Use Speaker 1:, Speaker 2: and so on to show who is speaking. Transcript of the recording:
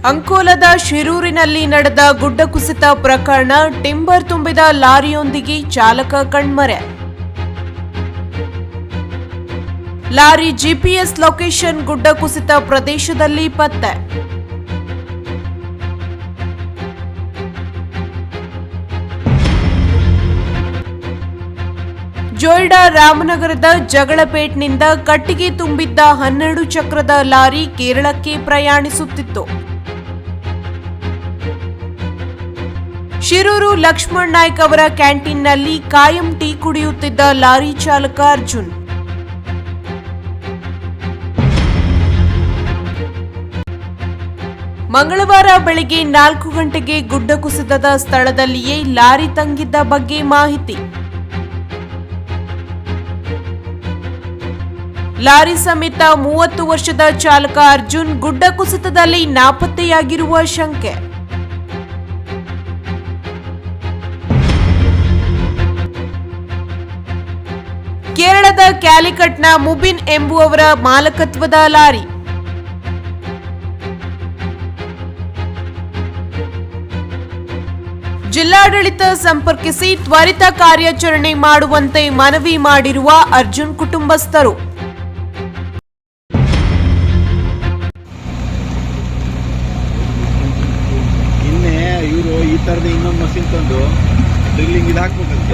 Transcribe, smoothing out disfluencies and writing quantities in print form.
Speaker 1: ಅಂಕೋಲದ ಶಿರೂರಿನಲ್ಲಿ ನಡೆದ ಗುಡ್ಡ ಕುಸಿತ ಪ್ರಕರಣ. ಟಿಂಬರ್ ತುಂಬಿದ ಲಾರಿಯೊಂದಿಗೆ ಚಾಲಕ ಕಣ್ಮರೆ. ಲಾರಿ ಜಿಪಿಎಸ್ ಲೊಕೇಶನ್ ಗುಡ್ಡ ಕುಸಿತ ಪ್ರದೇಶದಲ್ಲಿ ಪತ್ತೆ. ಜೊಯ್ಡಾ ರಾಮನಗರದ ಜಗಳಪೇಟ್ನಿಂದ ಕಟ್ಟಿಗೆ ತುಂಬಿದ್ದ 12 ಚಕ್ರದ ಲಾರಿ ಕೇರಳಕ್ಕೆ ಪ್ರಯಾಣಿಸುತ್ತಿತ್ತು. ಶಿರೂರು ಲಕ್ಷ್ಮಣ್ ನಾಯ್ಕ್ ಅವರ ಕ್ಯಾಂಟೀನ್ನಲ್ಲಿ ಕಾಯಂ ಟೀ ಕುಡಿಯುತ್ತಿದ್ದ ಲಾರಿ ಚಾಲಕ ಅರ್ಜುನ್. ಮಂಗಳವಾರ ಬೆಳಗ್ಗೆ 4 ಗಂಟೆಗೆ ಗುಡ್ಡ ಕುಸಿತದ ಸ್ಥಳದಲ್ಲಿಯೇ ಲಾರಿ ತಂಗಿದ್ದ ಬಗ್ಗೆ ಮಾಹಿತಿ. ಲಾರಿ ಸಮೇತ 30 ವರ್ಷದ ಚಾಲಕ ಅರ್ಜುನ್ ಗುಡ್ಡ ಕುಸಿತದಲ್ಲಿ ನಾಪತ್ತೆಯಾಗಿರುವ ಶಂಕೆ. ಕೇರಳದ ಕ್ಯಾಲಿಕಟ್ನ ಮುಬಿನ್ ಎಂಬುವವರ ಮಾಲಕತ್ವದ ಲಾರಿ. ಜಿಲ್ಲಾಡಳಿತ ಸಂಪರ್ಕಿಸಿ ತ್ವರಿತ ಕಾರ್ಯಾಚರಣೆ ಮಾಡುವಂತೆ ಮನವಿ ಮಾಡಿರುವ ಅರ್ಜುನ್ ಕುಟುಂಬಸ್ಥರು.
Speaker 2: ಇವರು ಈ ತರದ ಇನ್ನೊಂದು ಮಷಿನ್ ತಂದು ಡ್ರಿಲ್ಲಿಂಗ್ ಇದು ಹಾಕ್ಬೇಕಂತ